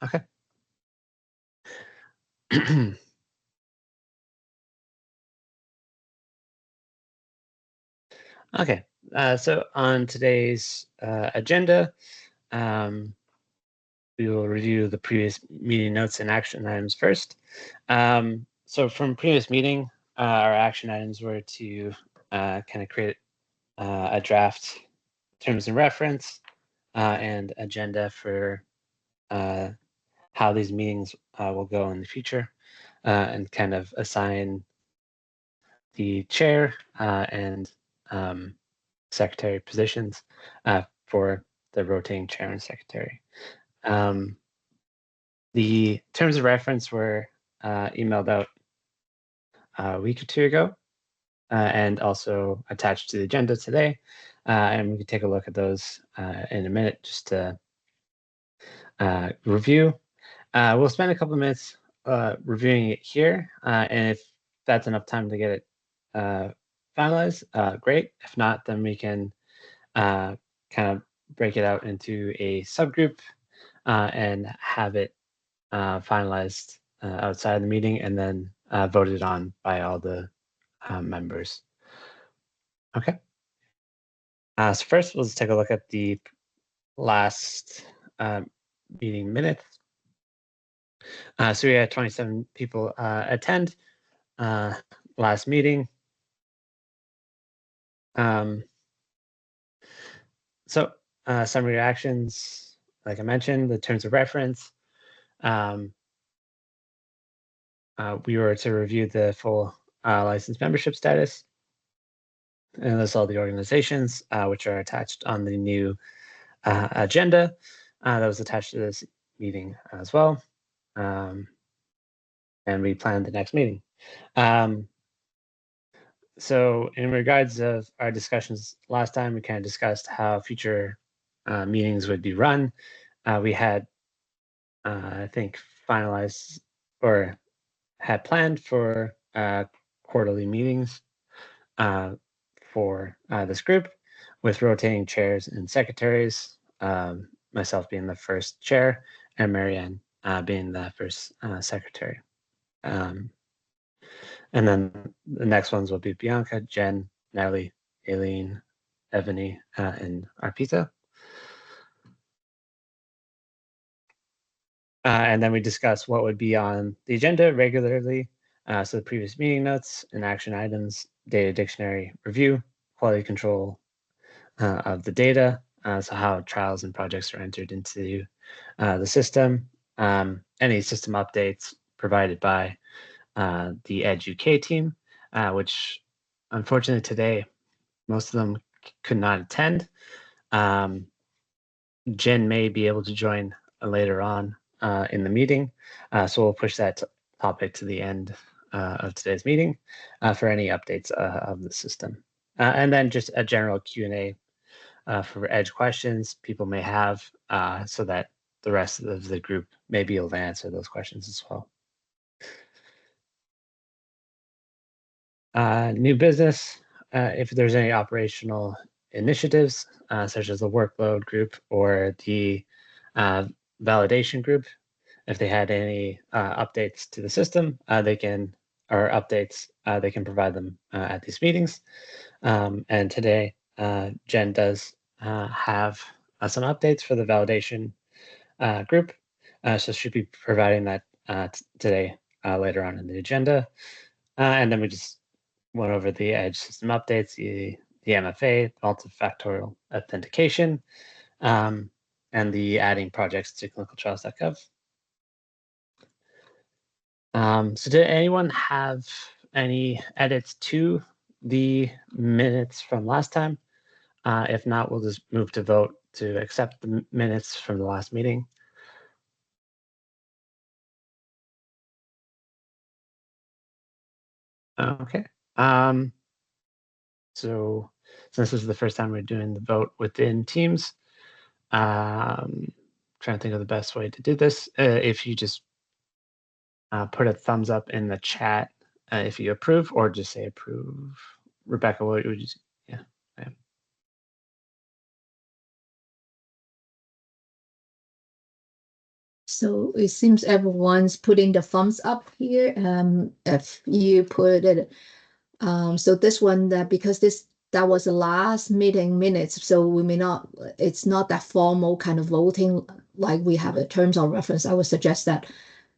Okay. Okay. So on today's agenda, um, we will review the previous meeting notes and action items first. So from previous meeting, our action items were to kind of create a draft terms and reference and agenda for uh, how these meetings will go in the future, and kind of assign the chair and secretary positions for the rotating chair and secretary. Um, the terms of reference were emailed out a week or two ago, and also attached to the agenda today. And we can take a look at those in a minute just to review. We'll spend a couple of minutes reviewing it here, and if that's enough time to get it finalized, great. If not, then we can kind of break it out into a subgroup and have it finalized outside of the meeting and then voted on by all the members. Okay. So first, let's take a look at the last uh, meeting minutes. So we had 27 people attend uh, last meeting. Um, so summary reactions, like I mentioned, the terms of reference. Um, we were to review the full license membership status, and list all the organizations which are attached on the new agenda that was attached to this meeting as well. Um, and we planned the next meeting. Um, so in regards of our discussions last time, we kind of discussed how future meetings would be run. We had, I think, finalized or had planned for quarterly meetings for this group with rotating chairs and secretaries, myself being the first chair and Marianne being the first secretary. Um, and then the next ones will be Bianca, Jen, Natalie, Aileen, Ebony, and Arpita. And then we discuss what would be on the agenda regularly. So the previous meeting notes and action items, data dictionary review, quality control of the data, so how trials and projects are entered into the system, any system updates provided by the Edge UK team, which unfortunately today most of them could not attend. Jen may be able to join later on in the meeting, so we'll push that topic to the end of today's meeting for any updates of the system. And then just a general Q&A for Edge questions people may have, so that the rest of the group may be able to answer those questions as well. New business, if there's any operational initiatives, such as the workload group or the uh, validation group, if they had any updates to the system, they can, or updates, they can provide them at these meetings. And today, Jen does have some updates for the validation group, so she'll be providing that today later on in the agenda. And then we just went over the Edge system updates, the MFA, multifactorial authentication, and the adding projects to clinicaltrials.gov. So did anyone have any edits to the minutes from last time? If not, we'll just move to vote to accept the minutes from the last meeting. Okay. So since this is the first time we're doing the vote within Teams, trying to think of the best way to do this. If you just put a thumbs up in the chat if you approve, or just say approve. Rebecca, what would you say? Yeah. Yeah. So it seems everyone's putting the thumbs up here. If you put it, so this one that because that was the last meeting minutes, so we may not. It's not that formal kind of voting like we have a terms of reference. I would suggest that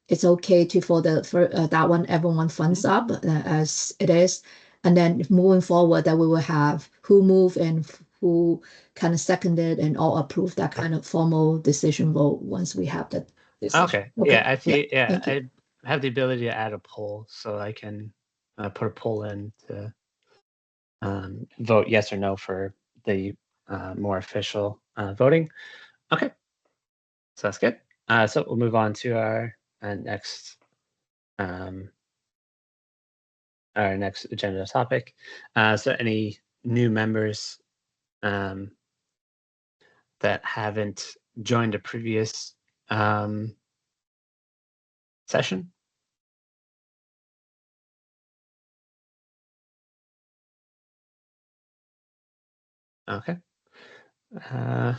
it's okay to for that one everyone thumbs up as it is, and then moving forward that we will have who move and who kind of seconded and all approve that kind of formal decision vote once we have that decision. Okay. Okay. Yeah, actually, yeah, Thank you. I have the ability to add a poll, so I can put a poll in to vote yes or no for the more official voting. Okay, so that's good. So we'll move on to next um, our next agenda topic. So any new members um, that haven't joined a previous session? Okay. Let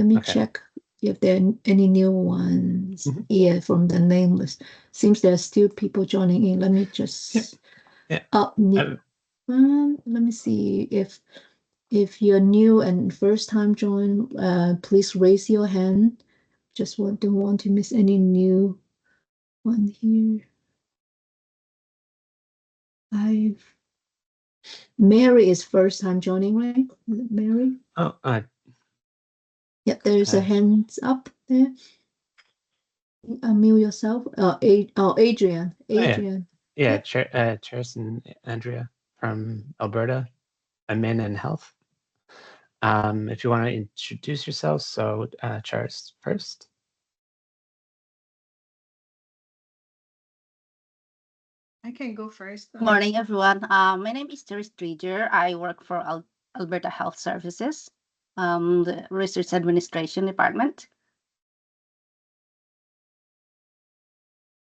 me Okay. check if there are any new ones Mhm. here from the name list. Seems there's still people joining in. Let me Yeah. just Yeah. let me see if you're new and first time join, please raise your hand. Don't want to miss any new one here. Mary is first time joining, right? Is it Mary? Oh, Yep, there's a hands up there. Unmute yourself. Adrian. oh yeah. Adrian. Yeah, Yep. Cheers and Andrea from Alberta, Men and Health. If you want to introduce yourselves, so Charles first. I can go first. Good morning, everyone. My name is Terry Strager. I work for Alberta Health Services, the Research Administration Department.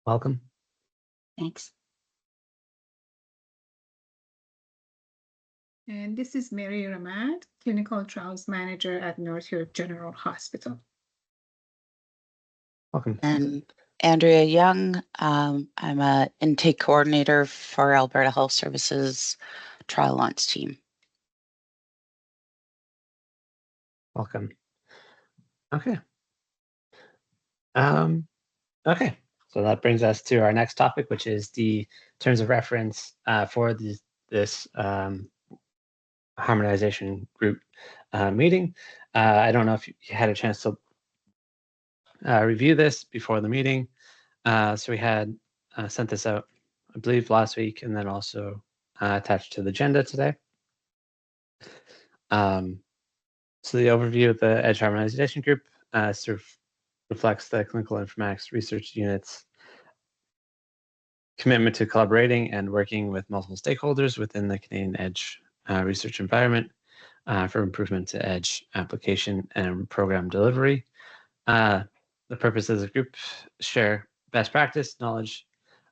Welcome. Thanks. And this is Mary Ramad, Clinical Trials Manager at North York General Hospital. Welcome. And Andrea Young, I'm an intake coordinator for Alberta Health Services trial launch team. Welcome. Okay. Okay. So that brings us to our next topic, which is the terms of reference for this harmonization group meeting. I don't know if you had a chance to review this before the meeting. So we had sent this out, I believe, last week, and then also attached to the agenda today. So the overview of the Edge Harmonization Group sort of reflects the clinical informatics research unit's commitment to collaborating and working with multiple stakeholders within the Canadian Edge research environment for improvement to Edge application and program delivery. The purpose of the group share best practice knowledge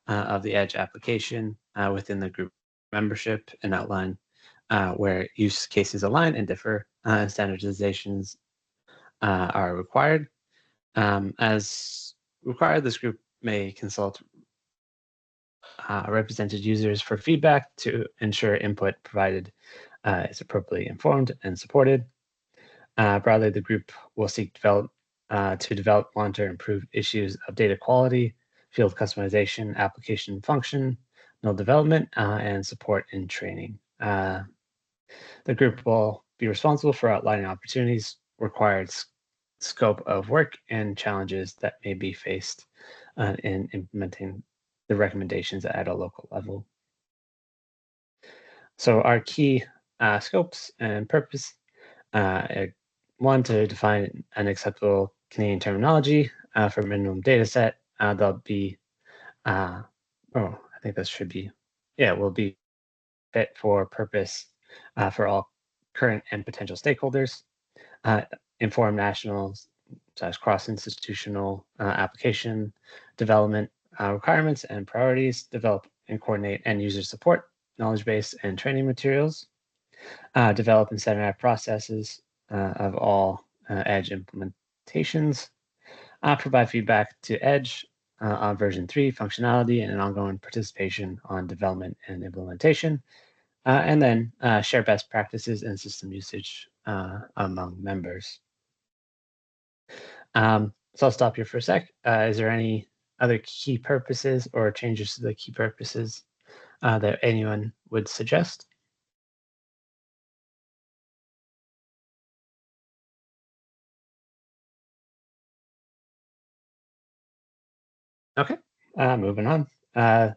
of the Edge application within the group membership and outline where use cases align and differ and standardizations are required. As required, this group may consult represented users for feedback to ensure input provided is appropriately informed and supported. Broadly, the group will seek to develop, monitor, and improve issues of data quality, field customization, application function, node development, and support in training. The group will be responsible for outlining opportunities, required scope of work, and challenges that may be faced in implementing the recommendations at a local level. So our key scopes and purpose, one, to define an acceptable Canadian terminology for minimum data set. There'll be, I think this should be, will be fit for purpose for all current and potential stakeholders, inform national / cross-institutional application development requirements and priorities, develop and coordinate end user support, knowledge base and training materials, develop and standardize processes of all Edge implementations, provide feedback to Edge on version 3 functionality and an ongoing participation on development and implementation, and then share best practices and system usage among members. So I'll stop here for a sec. Is there any other key purposes or changes to the key purposes that anyone would suggest? Okay, moving on. The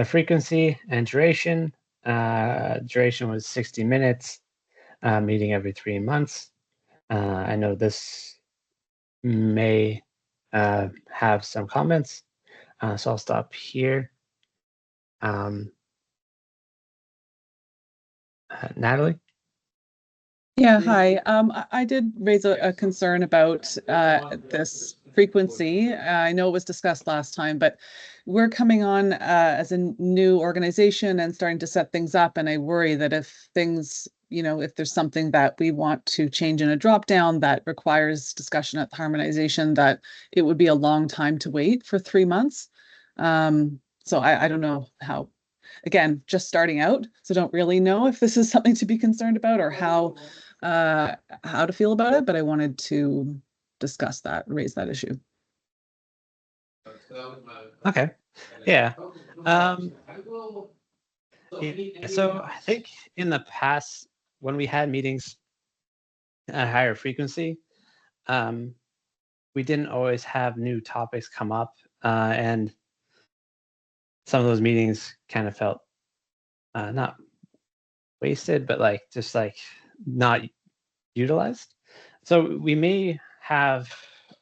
frequency and duration. Duration was 60 minutes, meeting every 3 months. I know this may have some comments, so I'll stop here. Natalie? Yeah, hi. I did raise a concern about this frequency. I know it was discussed last time, but we're coming on as a new organization and starting to set things up. And I worry that if things, if there's something that we want to change in a drop down that requires discussion at the harmonization, that it would be a long time to wait for 3 months. So I don't know how. Again, just starting out, so don't really know if this is something to be concerned about or how to feel about it, but I wanted to discuss that, raise that issue. Okay, yeah. So I think in the past, when we had meetings at a higher frequency, we didn't always have new topics come up, and some of those meetings kind of felt not wasted, but just not utilized. So we may have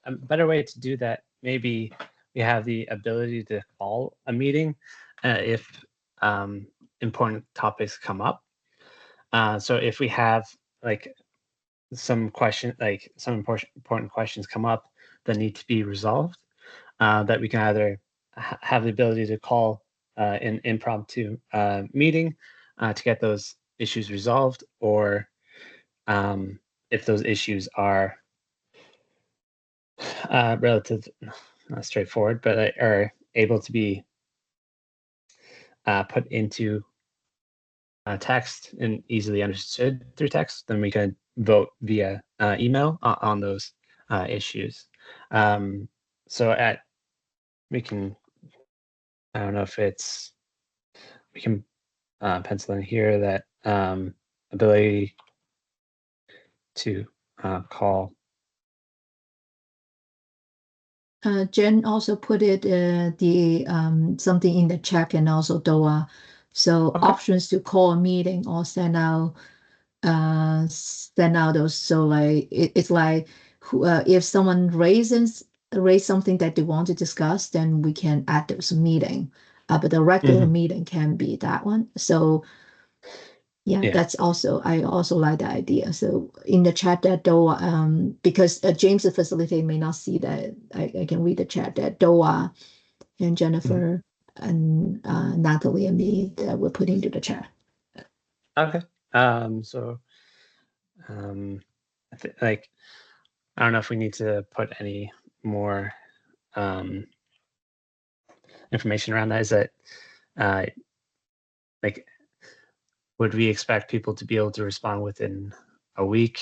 a better way to do that. Maybe we have the ability to call a meeting if important topics come up. So if we have some important questions come up that need to be resolved, that we can either have the ability to call an impromptu meeting to get those issues resolved, or if those issues are relative, not straightforward, but are able to be put into text and easily understood through text, then we can vote via email on those issues. So we can, I don't know if we can pencil in here that ability to call. Jen also put it the something in the chat and also DOA. So Okay. options to call a meeting or send out those. So like it's like if someone raise something that they want to discuss, then we can add those meeting. But the regular meeting can be that one. So yeah, that's also, I also like the idea. So in the chat that DOA, because James, the facilitator, may not see that. I can read the chat that DOA and Jennifer and Natalie and me that we're putting into the chat. Okay. So I don't know if we need to put any more information around that. Is that would we expect people to be able to respond within a week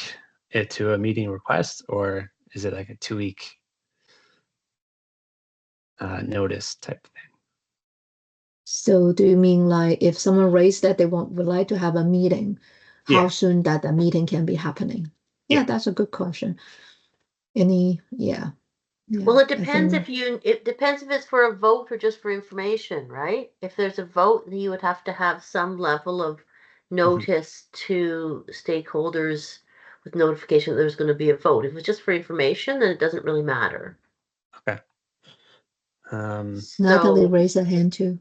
to a meeting request, or is it like a 2-week notice type thing? So do you mean like if someone raised that they would like to have a meeting, how soon that the meeting can be happening? Yeah, that's a good question. Yeah. Well, it depends it depends if it's for a vote or just for information, right? If there's a vote, then you would have to have some level of notice to stakeholders with notification that there's going to be a vote. If it's just for information, then it doesn't really matter. Okay. Natalie raised her hand too.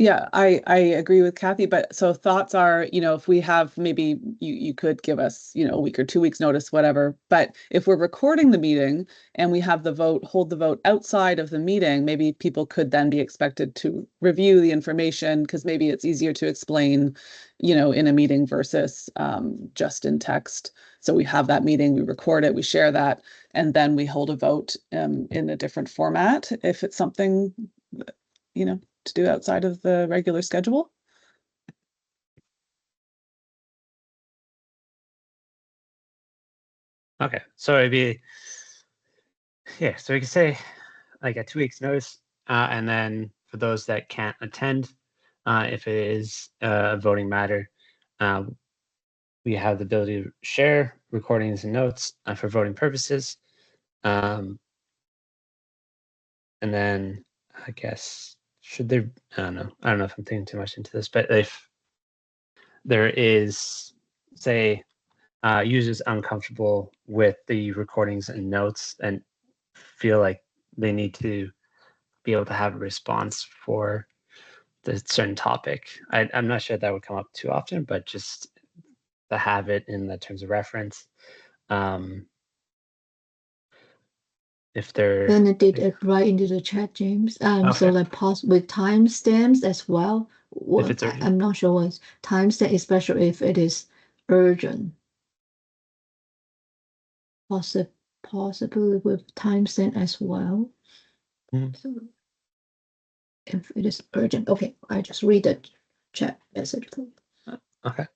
Yeah, I agree with Kathy, but so thoughts are, if we have, maybe you could give us, a week or 2 weeks notice, whatever. But if we're recording the meeting and we have hold the vote outside of the meeting, maybe people could then be expected to review the information, because maybe it's easier to explain, in a meeting versus just in text. So we have that meeting, we record it, we share that, and then we hold a vote in a different format if it's something, to do outside of the regular schedule. Okay, so it'd be, so we can say like a 2 weeks notice, and then for those that can't attend, if it is a voting matter, we have the ability to share recordings and notes for voting purposes. And then I guess, should there, I don't know if I'm thinking too much into this, but if there is, say, users uncomfortable with the recordings and notes and feel like they need to be able to have a response for the certain topic, I'm not sure that would come up too often, but just to have it in the terms of reference. If they're Then it did it right into the chat, James. So Okay. like pause with timestamps as well. If it's urgent. I'm not sure what timestamp, especially if it is urgent. Possibly with timestamp as well. Mhm. So if it is urgent, okay, I just read the chat message. Okay.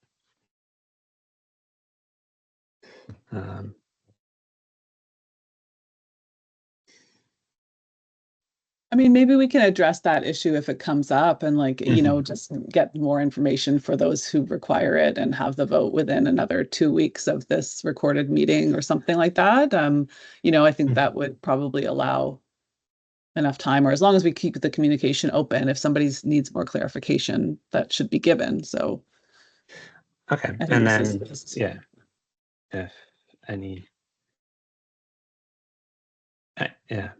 I mean, maybe we can address that issue if it comes up, and Mhm. just get more information for those who require it and have the vote within another 2 weeks of this recorded meeting or something like that. I think that would probably allow enough time, or as long as we keep the communication open, if somebody needs more clarification, that should be given. So Okay, I think and this then is if any, yeah.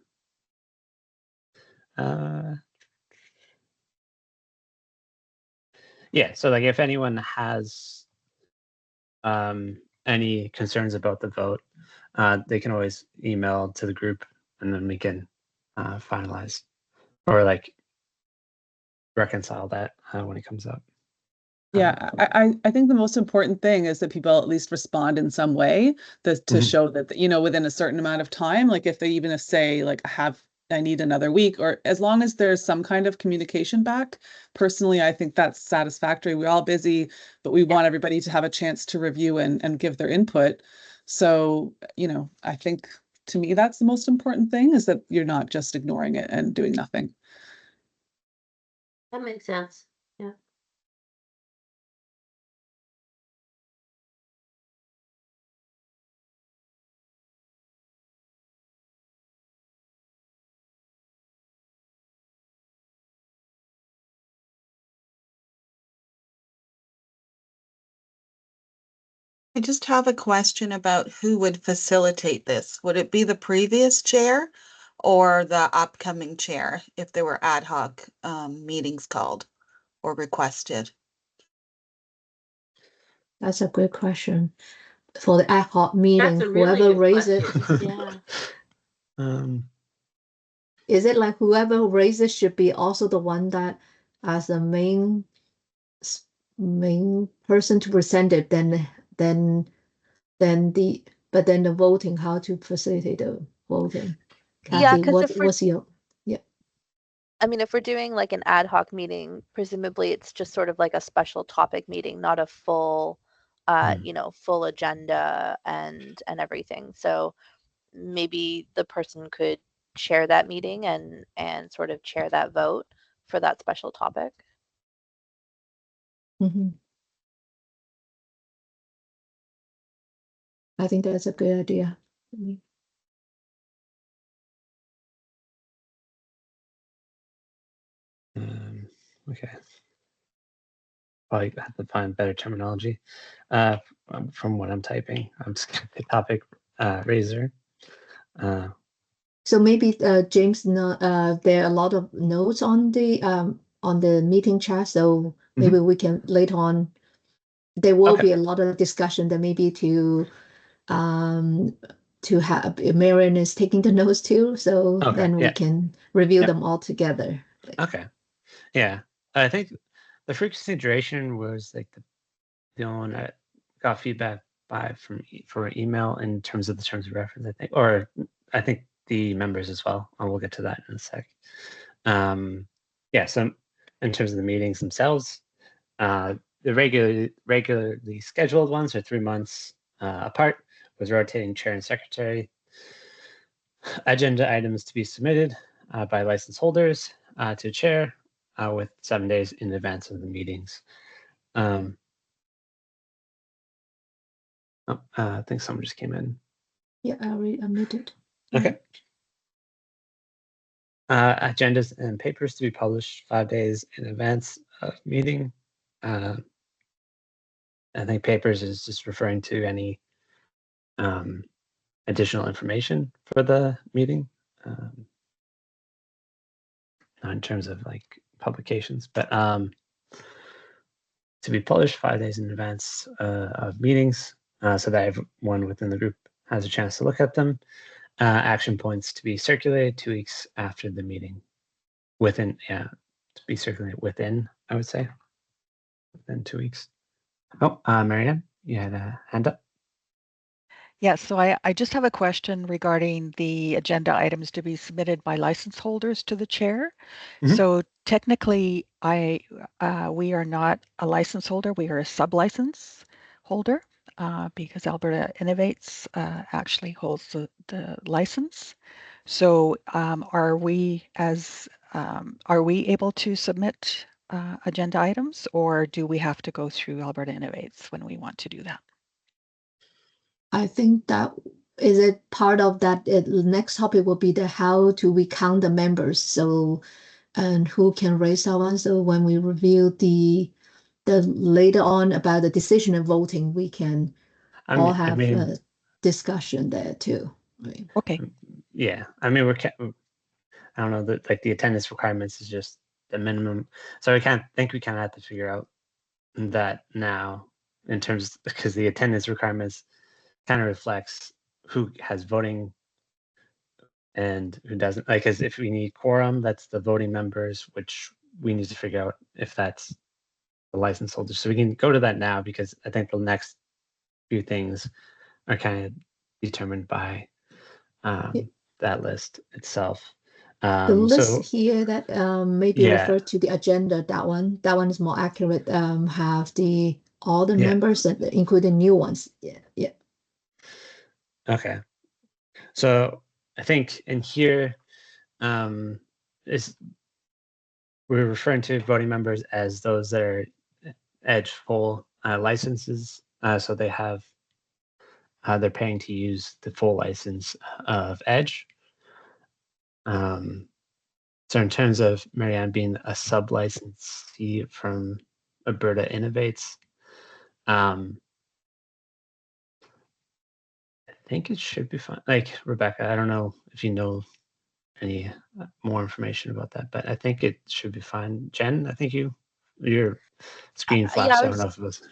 Yeah, so like if anyone has any concerns about the vote, they can always email to the group, and then we can finalize or like reconcile that when it comes up. Yeah, I think the most important thing is that people at least respond in some way to Mhm. show that, within a certain amount of time, like if they even say like I need another week, or as long as there's some kind of communication back. Personally, I think that's satisfactory. We're all busy, but we want everybody to have a chance to review and give their input. So, I think to me, that's the most important thing, is that you're not just ignoring it and doing nothing. That makes sense. Yeah. I just have a question about who would facilitate this. Would it be the previous chair or the upcoming chair if there were ad hoc meetings called or requested? That's a good question. For the ad hoc meeting, That's a really whoever good raises question. it, Yeah. is it like whoever raises should be also the one that as the main person to present it, then the voting, how to facilitate the voting? Yeah, Kathy, 'cause if we're what's your I mean, if we're doing like an ad hoc meeting, presumably it's just sort of like a special topic meeting, not a full, full agenda and everything. So maybe the person could chair that meeting and sort of chair that vote for that special topic. Mhm. I think that's a good idea. Okay. Probably have to find better terminology from what I'm typing. I'm just gonna pick topic raiser. So maybe James, there are a lot of notes on on the meeting chat, so maybe we can later on. There will be a lot of discussion that maybe to have Marion is taking the notes too, so then we can review them all together. Okay. Yeah. I think the frequency duration was like the only one I got feedback for email in terms of the terms of reference, I think, or I think the members as well. And we'll get to that in a sec. Yeah, so in terms of the meetings themselves, the regularly scheduled ones are 3 months apart with rotating chair and secretary. Agenda items to be submitted by license holders to chair with 7 days in advance of the meetings. I think someone just came in. Yeah, I already admitted. Okay. Agendas and papers to be published 5 days in advance of meeting. I think papers is just referring to any additional information for the meeting, not in terms of like publications, but to be published 5 days in advance of meetings, so that everyone within the group has a chance to look at them. Action points to be circulated 2 weeks after the meeting. To be circulated within, I would say, within 2 weeks. Oh, Marianne, you had a hand up. Yeah, so I just have a question regarding the agenda items to be submitted by license holders to the chair. So technically, we are not a license holder, we are a sub-license holder because Alberta Innovates actually holds the license. So are we able to submit agenda items, or do we have to go through Alberta Innovates when we want to do that? I think that is it part of that. The next topic will be the how do we count the members, so and who can raise that one. So when we review the later on about the decision and voting, we can all have a discussion there too. Right? Okay. Yeah, I mean I don't know that like the attendance requirements is just the minimum, so we kind of have to figure out that now in terms because the attendance requirements kind of reflects who has voting and who doesn't. Like, as if we need quorum, that's the voting members, which we need to figure out if that's the license holders. So we can go to that now because I think the next few things are kind of determined by that list itself. The list here that maybe refer to the agenda, that one is more accurate. Have all the members, including new ones. Yeah. Okay. So I think in here is we're referring to voting members as those that are Edge full licenses. So they have they're paying to use the full license of Edge. So in terms of Marianne being a sub-licensee from Alberta Innovates, I think it should be fine. Like, Rebecca, I don't know if you know any more information about that, but I think it should be fine. Jen, I think your screen flashed. I don't know if it was.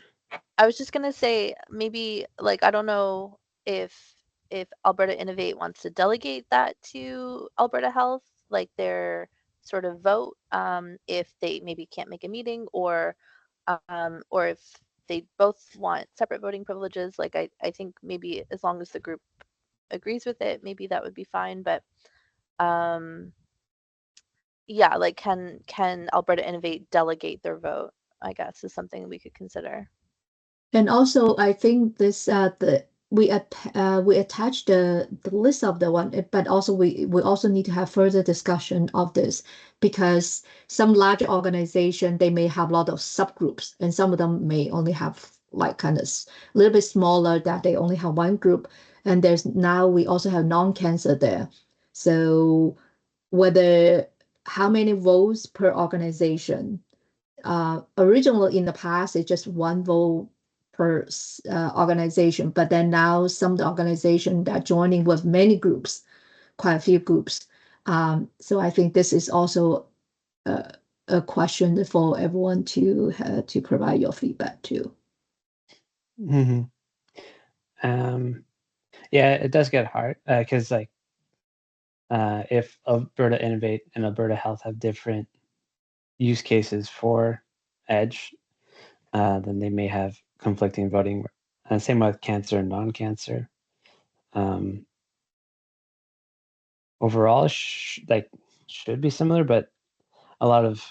I was just gonna say maybe like I don't know if Alberta Innovate wants to delegate that to Alberta Health, like their sort of vote, if they maybe can't make a meeting, or if they both want separate voting privileges. Like I think maybe as long as the group agrees with it, maybe that would be fine. But yeah, like can Alberta Innovate delegate their vote, I guess, is something we could consider. And also, I think this we attach the list of the one, but also we also need to have further discussion of this, because some large organization, they may have a lot of subgroups, and some of them may only have like kind of a little bit smaller that they only have one group. And now we also have non-cancer there. So whether how many votes per organization. Originally in the past, it's just one vote per organization, but then now some of the organizations are joining with many groups, quite a few groups. So I think this is also a question for everyone to provide your feedback to. Mm-hmm. Yeah, it does get hard because if Alberta Innovate and Alberta Health have different use cases for Edge, then they may have conflicting voting. Same with cancer and non-cancer. Overall, should be similar, but a lot of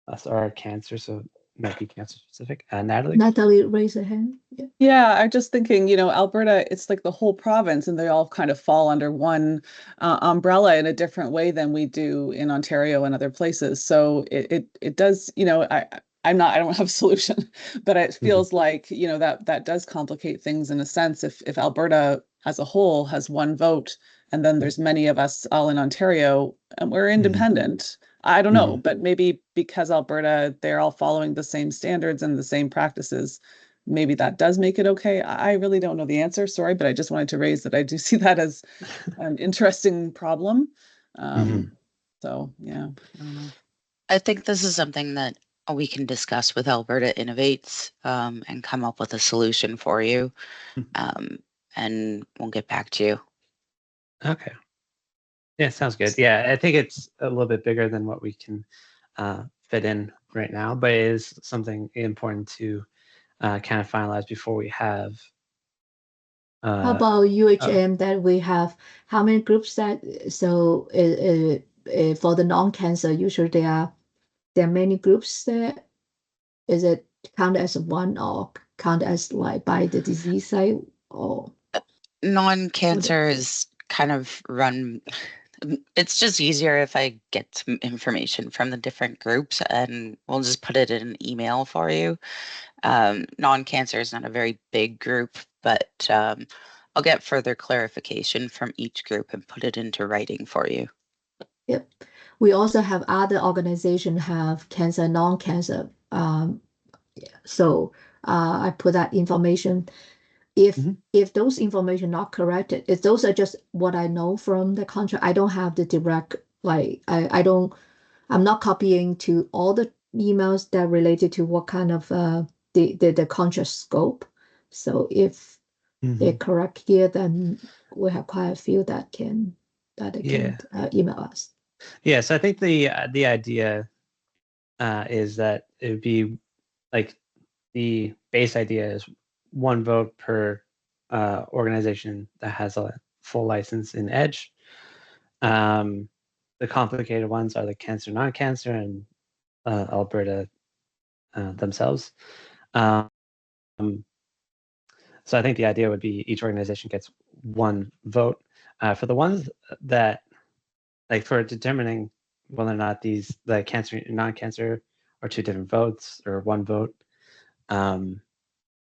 us are cancer, so it might be cancer specific. Natalie, raise a hand. Yeah. Yeah, I'm just thinking, Alberta, it's like the whole province, and they all kind of fall under one umbrella in a different way than we do in Ontario and other places. So it does, I don't have a solution, but it feels like, that does complicate things in a sense. If Alberta as a whole has one vote, and then there's many of us all in Ontario, and we're independent. I don't know, but maybe because Alberta, they're all following the same standards and the same practices, maybe that does make it okay. I really don't know the answer, sorry, but I just wanted to raise that I do see that as an interesting problem. So yeah, I don't know. I think this is something that we can discuss with Alberta Innovates and come up with a solution for you. And we'll get back to you. Okay. Yeah, sounds good. Yeah, I think it's a little bit bigger than what we can fit in right now, but it is something important to kind of finalize before we have. How about UHM that we have? How many groups that? So for the non-cancer, usually there are many groups there. Is it count as one or count as like by the disease side or? Non-cancer is kind of run. It's just easier if I get some information from the different groups, and we'll just put it in an email for you. Non-cancer is not a very big group, but I'll get further clarification from each group and put it into writing for you. Yep. We also have other organizations have cancer, non-cancer. So I put that information. If those information not corrected, if those are just what I know from the contract, I don't have the direct, like I'm not copying to all the emails that related to what kind of the contract scope. So if they're correct here, then we have quite a few that can email us. Yeah, so I think the idea is that it would be like the base idea is one vote per organization that has a full license in Edge. The complicated ones are the cancer, non-cancer, and Alberta themselves. So I think the idea would be each organization gets one vote. For the ones that, like for determining whether or not the cancer and non-cancer are two different votes or one vote,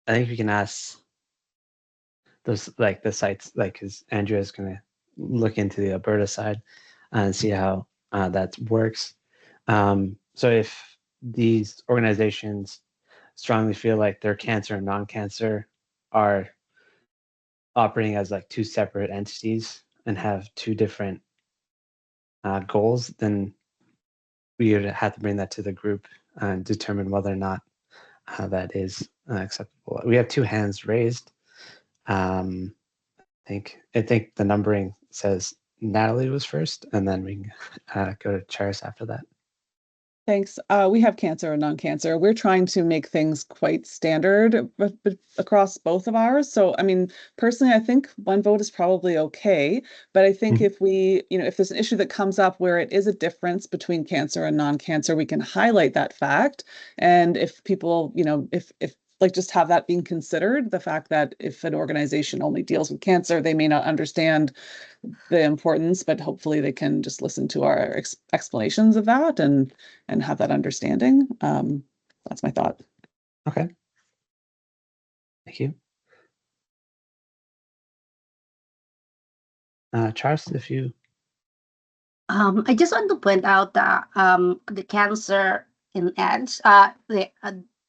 I think we can ask those, like the sites, like because Andrea is going to look into the Alberta side and see how that works. So if these organizations strongly feel like their cancer and non-cancer are operating as like two separate entities and have two different goals, then we would have to bring that to the group and determine whether or not that is acceptable. We have two hands raised. I think the numbering says Natalie was first, and then we can go to Charis after that. Thanks. We have cancer and non-cancer. We're trying to make things quite standard but across both of ours. So, I mean, personally, I think one vote is probably okay. But I think if we, if there's an issue that comes up where it is a difference between cancer and non-cancer, we can highlight that fact. And if people, if like just have that being considered, the fact that if an organization only deals with cancer, they may not understand the importance, but hopefully they can just listen to our explanations of that and have that understanding. That's my thought. Okay. Thank you. Charles, if you. I just want to point out that the cancer in Edge, the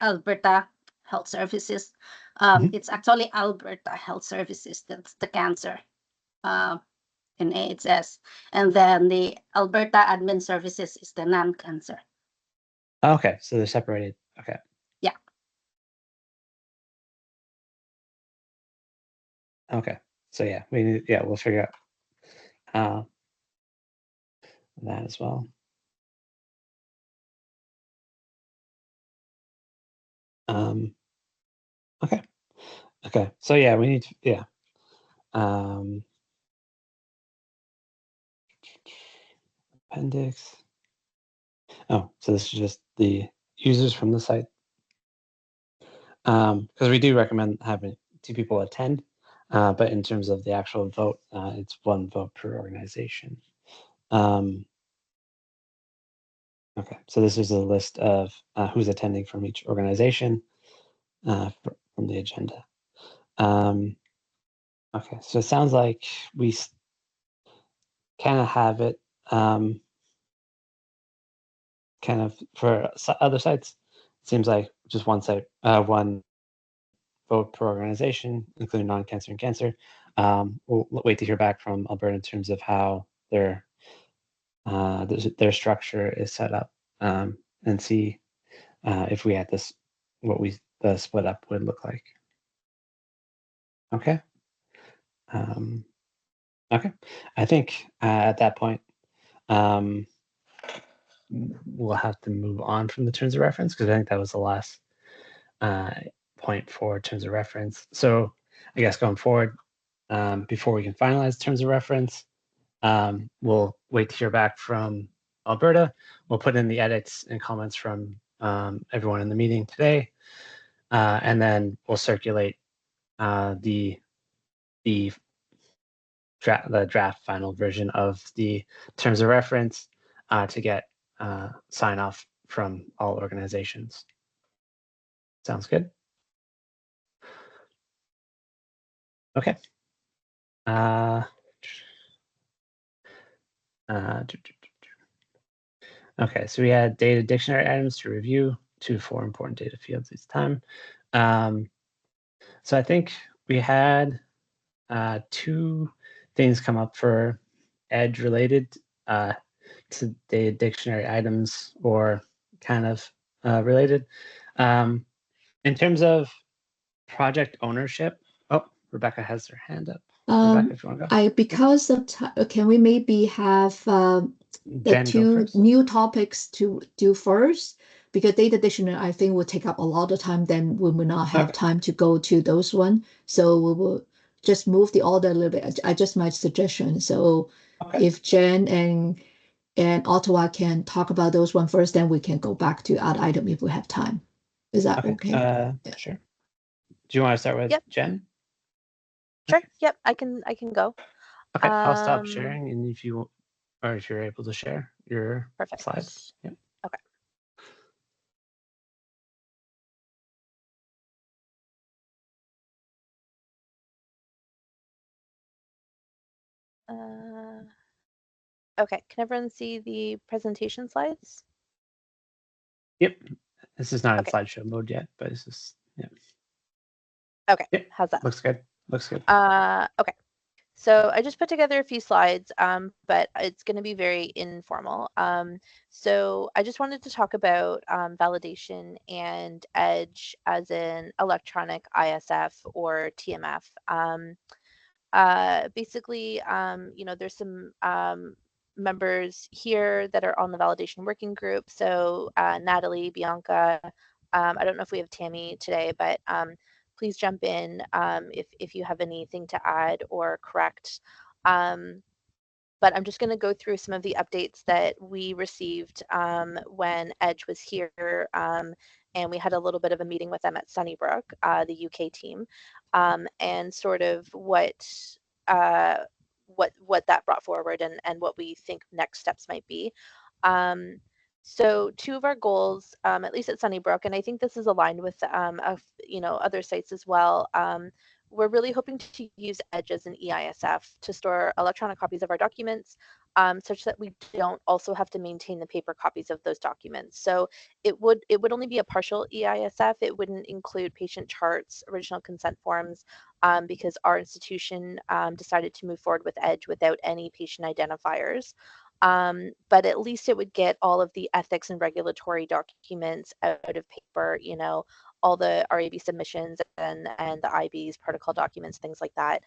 Alberta Health Services, it's actually Alberta Health Services that's the cancer in AHS, and then the Alberta Admin Services is the non-cancer. Okay, so they're separated. Okay. Yeah. Okay. So yeah, we'll figure out that as well. Okay. Okay. So yeah, we need to, appendix. Oh, so this is just the users from the site. Because we do recommend having 2 people attend, but in terms of the actual vote, it's 1 vote per organization. Okay, so this is a list of who's attending from each organization from the agenda. Okay, so it sounds like we kind of have it kind of for other sites. It seems like just one site, 1 vote per organization, including non-cancer and cancer. We'll wait to hear back from Alberta in terms of how their structure is set up, and see if we had this, what the split up would look like. Okay. Okay. I think at that point, we'll have to move on from the terms of reference, because I think that was the last point for terms of reference. So I guess going forward, before we can finalize terms of reference, we'll wait to hear back from Alberta. We'll put in the edits and comments from everyone in the meeting today, and then we'll circulate the draft final version of the terms of reference to get sign off from all organizations. Sounds good. Okay. Okay, so we had data dictionary items to review, 2 to 4 important data fields each time. So I think we had 2 things come up for Edge related to data dictionary items, or kind of related. In terms of project ownership, oh, Rebecca has her hand up. Rebecca, if you want to go. Because of can we maybe have the Jen, go 2 first. new topics to do first? Because data dictionary, I think, will take up a lot of time. Then we will not have Okay. time to go to those one. So we will just move the order a little bit. I just my suggestion. So Okay. if Jen and Ottawa can talk about those one first, then we can go back to other item if we have time. Is that okay? Yeah. Sure. Do you want to start with Jen? Sure. Yep. I can go. Okay. I'll stop sharing, and if you're able to share your Perfect. slides. Yep. Okay. Okay. Can everyone see the presentation slides? Yep. This is not in slideshow mode yet, but it's just Okay. Yep. How's that? Looks good. Looks good. Okay. So I just put together a few slides, but it's going to be very informal. So I just wanted to talk about validation and Edge as an electronic ISF or TMF. Basically, there's some members here that are on the validation working group. So Natalie, Bianca, I don't know if we have Tammy today, but please jump in if you have anything to add or correct. But I'm just going to go through some of the updates that we received when Edge was here, and we had a little bit of a meeting with them at Sunnybrook, the UK team, and sort of uh, what that brought forward and what we think next steps might be. So 2 of our goals, at least at Sunnybrook, and I think this is aligned with other sites as well. We're really hoping to use Edge as an EISF to store electronic copies of our documents, such that we don't also have to maintain the paper copies of those documents. So it would only be a partial EISF. It wouldn't include patient charts, original consent forms, because our institution decided to move forward with Edge without any patient identifiers. But at least it would get all of the ethics and regulatory documents out of paper, all the RAB submissions and the IBs, protocol documents, things like that,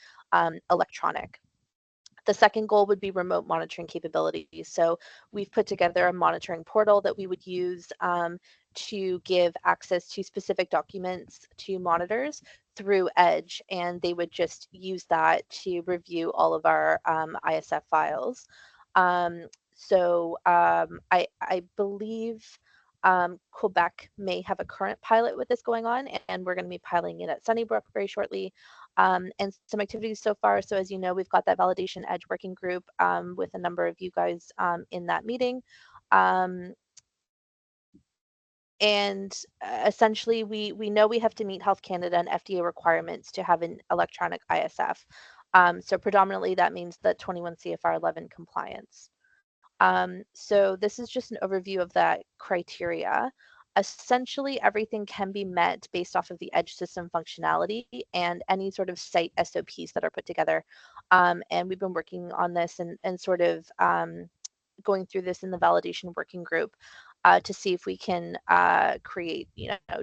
electronic. The second goal would be remote monitoring capabilities. So we've put together a monitoring portal that we would use to give access to specific documents to monitors through Edge, and they would just use that to review all of our ISF files. I believe Quebec may have a current pilot with this going on, and we're going to be piloting it at Sunnybrook very shortly. And some activities so far. So as you know, we've got that Validation Edge working group with a number of you guys in that meeting. Essentially, we know we have to meet Health Canada and FDA requirements to have an electronic ISF. So predominantly that means the 21 CFR 11 compliance. So this is just an overview of that criteria. Essentially, everything can be met based off of the Edge system functionality and any sort of site SOPs that are put together. And we've been working on this and sort of going through this in the validation working group to see if we can create,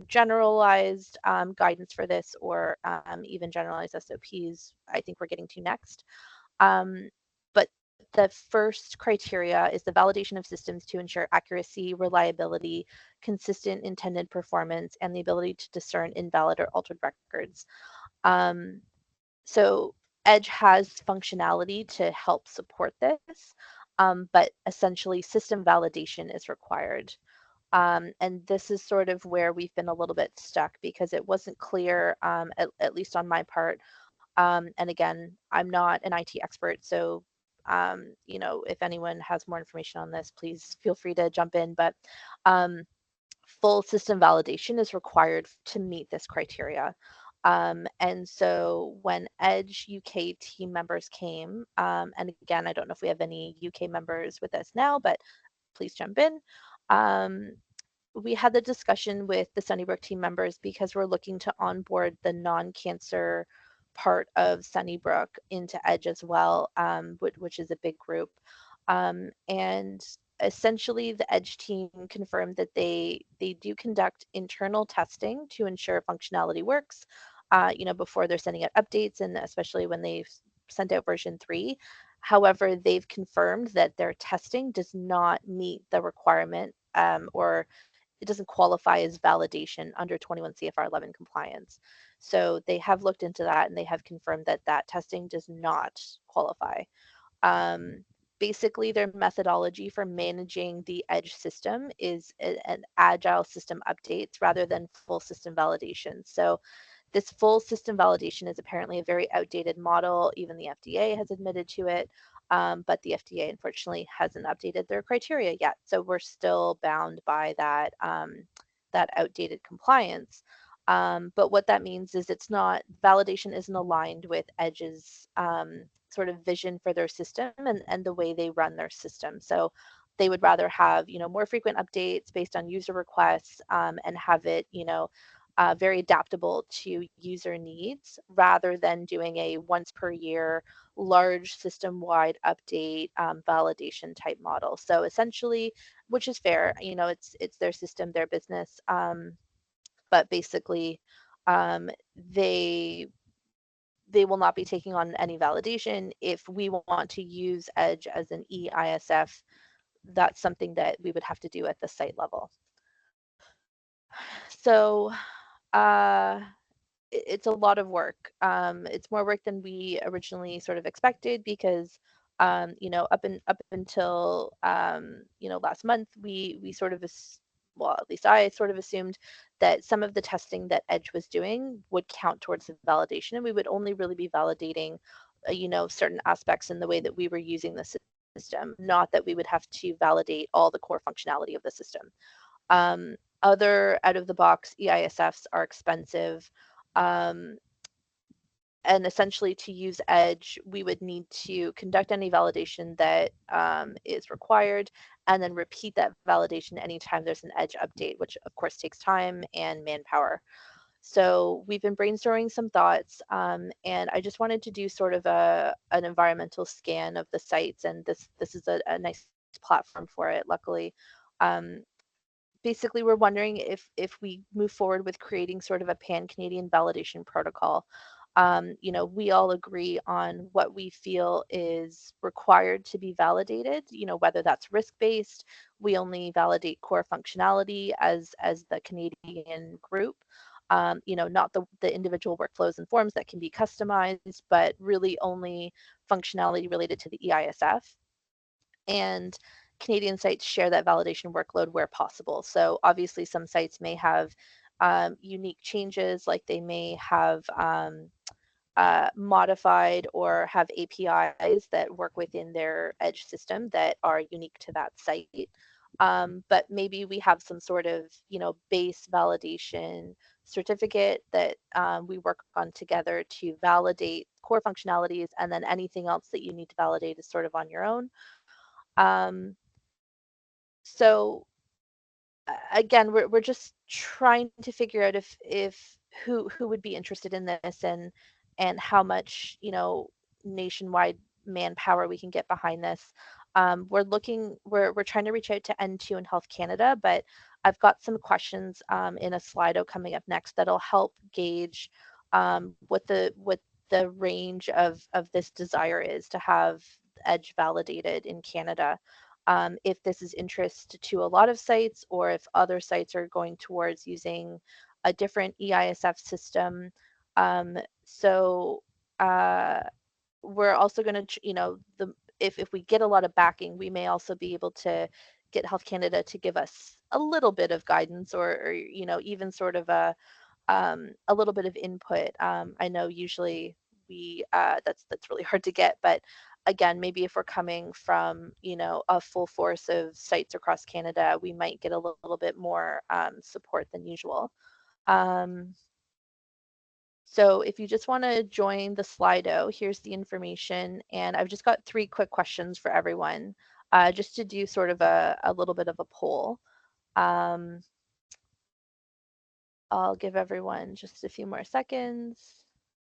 generalized guidance for this, or even generalized SOPs. I think we're getting to next. But the first criteria is the validation of systems to ensure accuracy, reliability, consistent intended performance, and the ability to discern invalid or altered records. So Edge has functionality to help support this, but essentially system validation is required. And this is sort of where we've been a little bit stuck because it wasn't clear, at least on my part. And again, I'm not an IT expert, so if anyone has more information on this, please feel free to jump in. But full system validation is required to meet this criteria. And so when Edge UK team members came, and again, I don't know if we have any UK members with us now, but please jump in. We had the discussion with the Sunnybrook team members because we're looking to onboard the non-cancer part of Sunnybrook into Edge as well, which is a big group. And essentially the Edge team confirmed that they do conduct internal testing to ensure functionality works, before they're sending out updates, and especially when they've sent out version 3. However, they've confirmed that their testing does not meet the requirement, or it doesn't qualify as validation under 21 CFR 11 compliance. So they have looked into that and they have confirmed that that testing does not qualify. Basically, their methodology for managing the Edge system is an agile system updates rather than full system validation. So this full system validation is apparently a very outdated model. Even the FDA has admitted to it. But the FDA, unfortunately, hasn't updated their criteria yet. So we're still bound by that, that outdated compliance. But what that means is validation isn't aligned with Edge's sort of vision for their system and the way they run their system. So they would rather have, more frequent updates based on user requests, and have it, very adaptable to user needs rather than doing a once per year large system-wide update validation type model. So essentially, which is fair, it's their system, their business, but basically they will not be taking on any validation. If we want to use Edge as an EISF, that's something that we would have to do at the site level. So it's a lot of work. It's more work than we originally sort of expected because, up until last month, we sort of well, at least I sort of assumed that some of the testing that Edge was doing would count towards the validation, and we would only really be validating, certain aspects in the way that we were using the system, not that we would have to validate all the core functionality of the system. Other out of the box EISFs are expensive. And essentially, to use Edge, we would need to conduct any validation that is required and then repeat that validation anytime there's an Edge update, which of course takes time and manpower. So we've been brainstorming some thoughts, and I just wanted to do sort of an environmental scan of the sites, and this is a nice platform for it, luckily. Basically, we're wondering if we move forward with creating sort of a pan-Canadian validation protocol. We all agree on what we feel is required to be validated, whether that's risk-based, we only validate core functionality as the Canadian group, not the individual workflows and forms that can be customized, but really only functionality related to the EISF. And Canadian sites share that validation workload where possible. So obviously some sites may have unique changes, like they may have modified or have APIs that work within their edge system that are unique to that site. But maybe we have some sort of, base validation certificate that we work on together to validate core functionalities, and then anything else that you need to validate is sort of on your own. Um, so again, we're just trying to figure out if who would be interested in this, and how much nationwide manpower we can get behind this. We're trying to reach out to N2 and Health Canada, but I've got some questions in a Slido coming up next that'll help gauge what the range of this desire is to have edge validated in Canada. If this is interest to a lot of sites, or if other sites are going towards using a different EISF system. So we're also going to, if we get a lot of backing, we may also be able to get Health Canada to give us a little bit of guidance, or even sort of a little bit of input. I know usually that's really hard to get, but again, maybe if we're coming from a full force of sites across Canada, we might get a little bit more support than usual. So if you just want to join the Slido, here's the information, and I've just got 3 quick questions for everyone, just to do sort of a little bit of a poll. I'll give everyone just a few more seconds,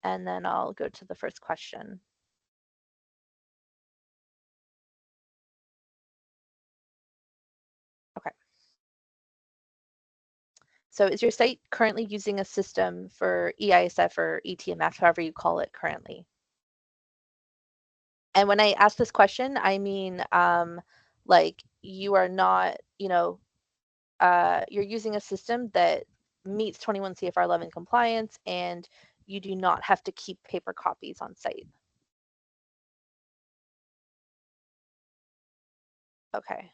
and then I'll go to the first question. Okay. So is your site currently using a system for EISF or ETMF, however you call it currently? And when I ask this question, I mean, like you are not, you're using a system that meets 21 CFR 11 compliance, and you do not have to keep paper copies on site. Okay.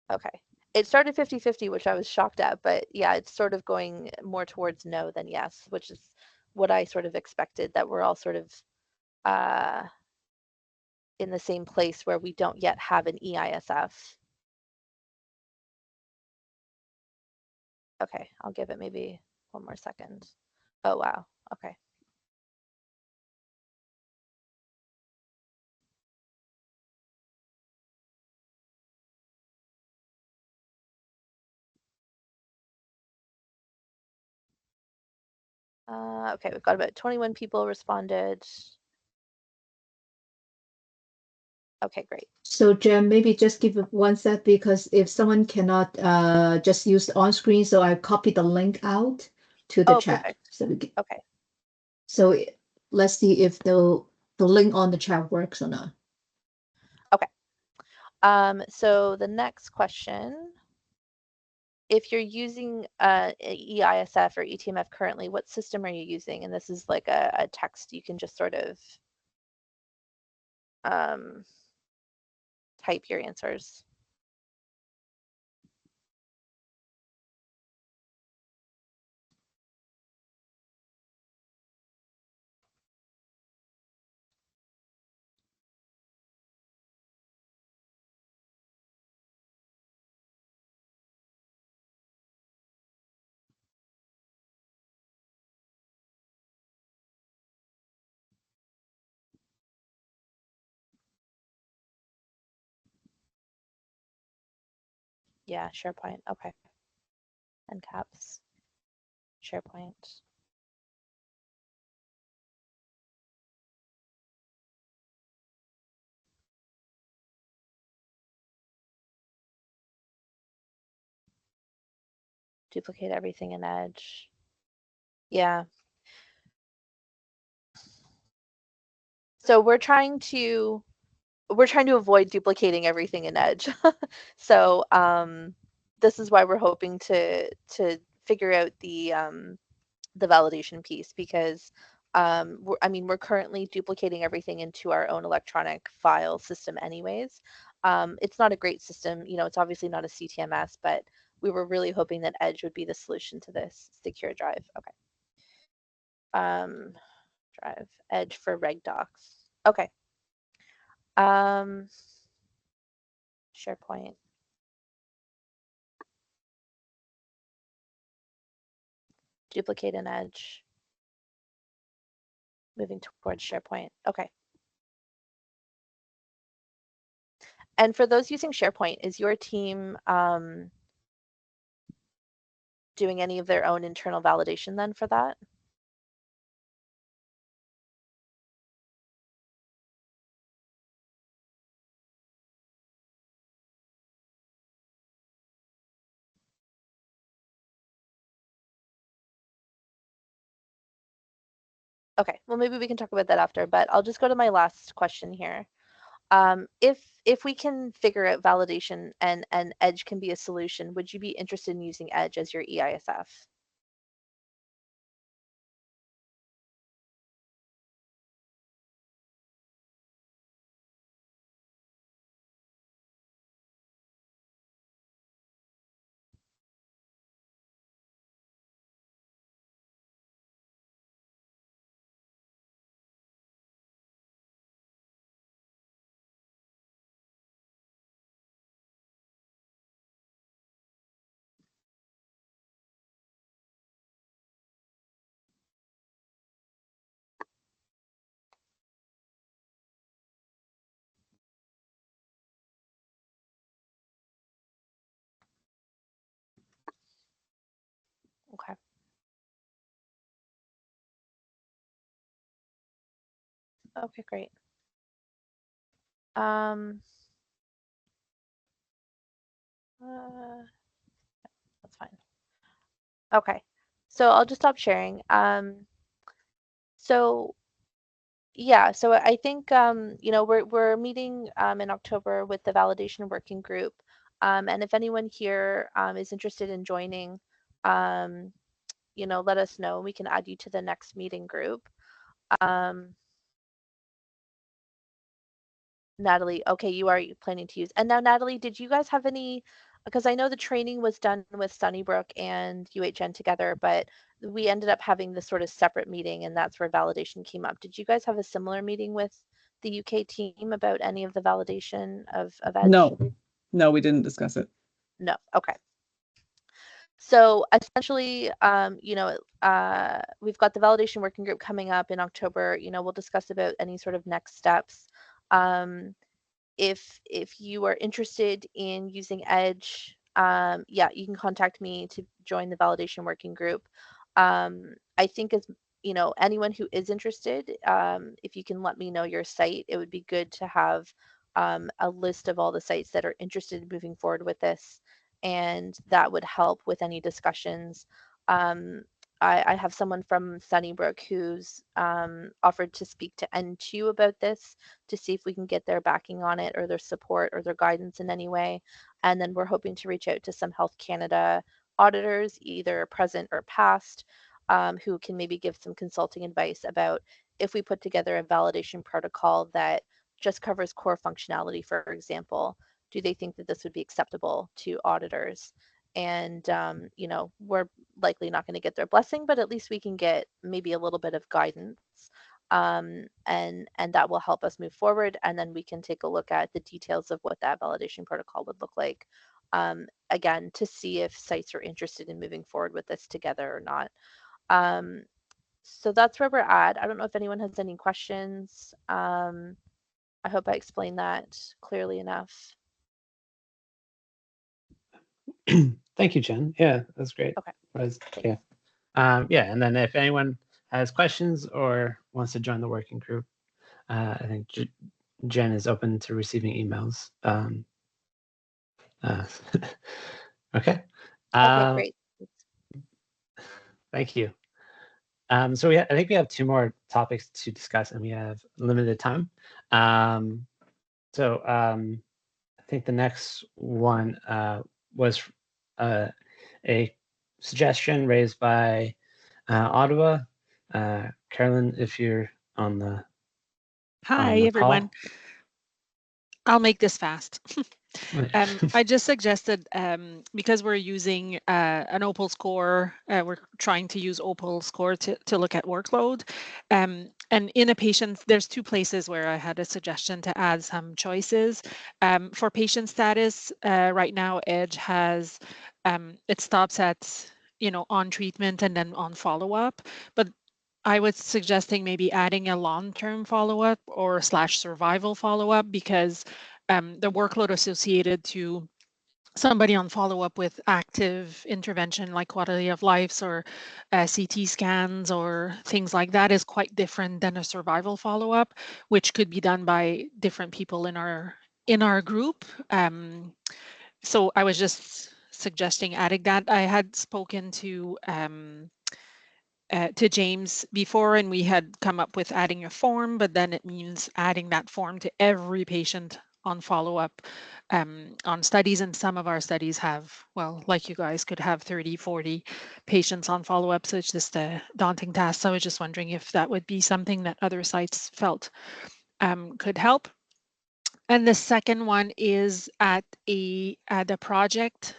Okay. It started 50-50, which I was shocked at, but yeah, it's sort of going more towards no than yes, which is what I sort of expected, that we're all sort of in the same place where we don't yet have an EISF. Okay, I'll give it maybe one more second. Oh, wow. Okay. Okay, we've got about 21 people responded. Okay, great. So Jem, maybe just give it one sec, because if someone cannot just use on screen, so I copy the link out to the chat. Perfect. So we get, Okay. so let's see if the link on the chat works or not. Okay. So the next question, if you're using EISF or ETMF currently, what system are you using? And this is like a text you can just sort of type your answers. Yeah, SharePoint. Okay. And caps. SharePoint. Duplicate everything in Edge. Yeah. So we're trying to avoid duplicating everything in Edge. So this is why we're hoping to figure out the validation piece, because we're currently duplicating everything into our own electronic file system anyways. It's not a great system, it's obviously not a CTMS, but we were really hoping that Edge would be the solution to this. Secure Drive. Okay. Drive Edge for reg docs. Okay. SharePoint. Duplicate in Edge. Moving towards SharePoint. Okay. And for those using SharePoint, is your team doing any of their own internal validation then for that? Okay, well, maybe we can talk about that after, but I'll just go to my last question here. If we can figure out validation and Edge can be a solution, would you be interested in using Edge as your EISF? Okay. Okay, great. That's fine. Okay, so I'll just stop sharing. So yeah, so I think we're meeting in October with the validation working group, and if anyone here is interested in joining, let us know. We can add you to the next meeting group. Natalie, okay, you are planning to use. And now, Natalie, did you guys have any, because I know the training was done with Sunnybrook and UHN together, but we ended up having this sort of separate meeting, and that's where validation came up. Did you guys have a similar meeting with the UK team about any of the validation of Edge? No, we didn't discuss it. No, okay. So essentially, we've got the validation working group coming up in October. We'll discuss about any sort of next steps. If you are interested in using Edge, yeah, you can contact me to join the validation working group. I think as anyone who is interested, if you can let me know your site, it would be good to have a list of all the sites that are interested in moving forward with this, and that would help with any discussions. I have someone from Sunnybrook who's offered to speak to N2 about this to see if we can get their backing on it or their support or their guidance in any way. And then we're hoping to reach out to some Health Canada auditors, either present or past, who can maybe give some consulting advice about if we put together a validation protocol that just covers core functionality, for example, do they think that this would be acceptable to auditors? And we're likely not going to get their blessing, but at least we can get maybe a little bit of guidance, and that will help us move forward. And then we can take a look at the details of what that validation protocol would look like, again, to see if sites are interested in moving forward with this together or not. So that's where we're at. I don't know if anyone has any questions. I hope I explained that clearly enough. Thank you, Jen. Yeah, that's great. Okay. Yeah. Yeah, and then if anyone has questions or wants to join the working group, I think Jen is open to receiving emails. Okay. Okay, great. Thank you. So I think we have 2 more topics to discuss, and we have limited time. I think the next one was a suggestion raised by Ottawa. Carolyn, if you're on the Hi, everyone. call. I'll make this fast. I just suggested, because we're using an Opal score, we're trying to use Opal score to look at workload. And in a patient, there's 2 places where I had a suggestion to add some choices. For patient status, right now, Edge has, it stops at, on treatment and then on follow-up. But I was suggesting maybe adding a long-term follow-up or / survival follow-up, because the workload associated to somebody on follow-up with active intervention like quality of lives or CT scans or things like that is quite different than a survival follow-up, which could be done by different people in our group. So I was just suggesting adding that. I had spoken to James before, and we had come up with adding a form, but then it means adding that form to every patient on follow-up on studies. And some of our studies have, well, like you guys could have 30, 40 patients on follow-up. So it's just a daunting task. So I was just wondering if that would be something that other sites felt could help. And the second one is at the project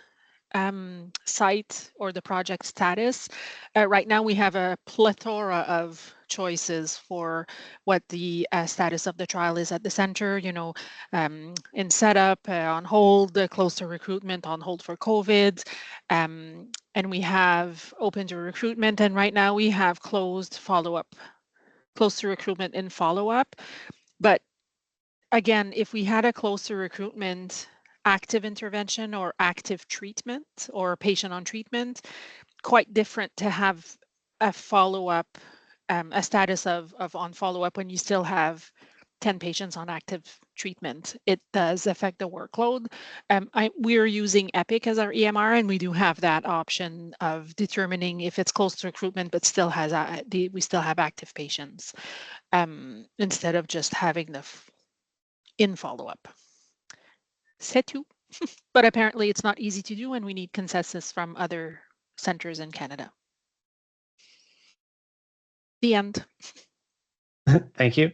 site or the project status. Right now we have a plethora of choices for what the status of the trial is at the center, in setup, on hold, close to recruitment, on hold for COVID. And we have open to recruitment. And right now we have closed follow-up, close to recruitment in follow-up. But again, if we had a close to recruitment active intervention or active treatment or patient on treatment, quite different to have a follow-up, a status of on follow-up when you still have 10 patients on active treatment. It does affect the workload. We're using Epic as our EMR, and we do have that option of determining if it's close to recruitment, but still has we still have active patients, instead of just having the in follow-up. C'est tout. But apparently it's not easy to do, and we need consensus from other centers in Canada. The end. Thank you.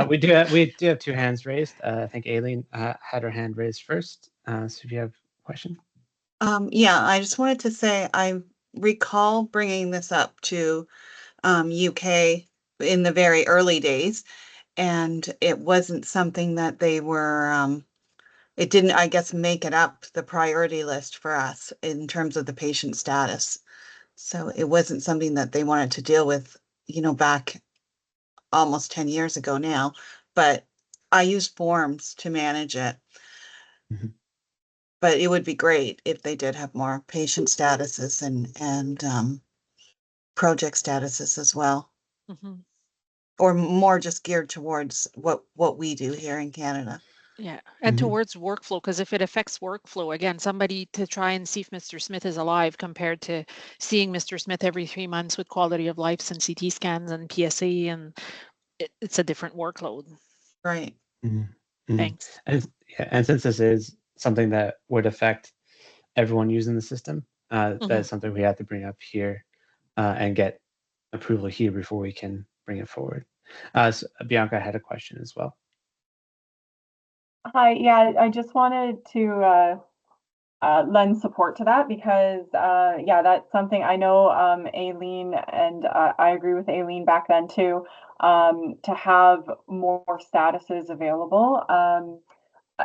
We do have 2 hands raised. I think Aileen had her hand raised first. So if you have a question. Yeah, I just wanted to say I recall bringing this up to UK in the very early days, and it wasn't something that they were, it didn't, I guess, make it up the priority list for us in terms of the patient status. So it wasn't something that they wanted to deal with, back almost 10 years ago now, but I use forms to manage it. Mhm. But it would be great if they did have more patient statuses and project statuses as well, or more just geared towards what we do here in Canada. Yeah, and towards workflow, because if it affects workflow, again, somebody to try and see if Mr. Smith is alive compared to seeing Mr. Smith every 3 months with quality of life and CT scans and PSA, and it's a different workload. Right. Thanks. And since this is something that would affect everyone using the system, that is something we have to bring up here and get approval here before we can bring it forward. So Bianca had a question as well. Hi, yeah, I just wanted to lend support to that because, yeah, that's something I know Aileen, and I agree with Aileen back then too, to have more statuses available.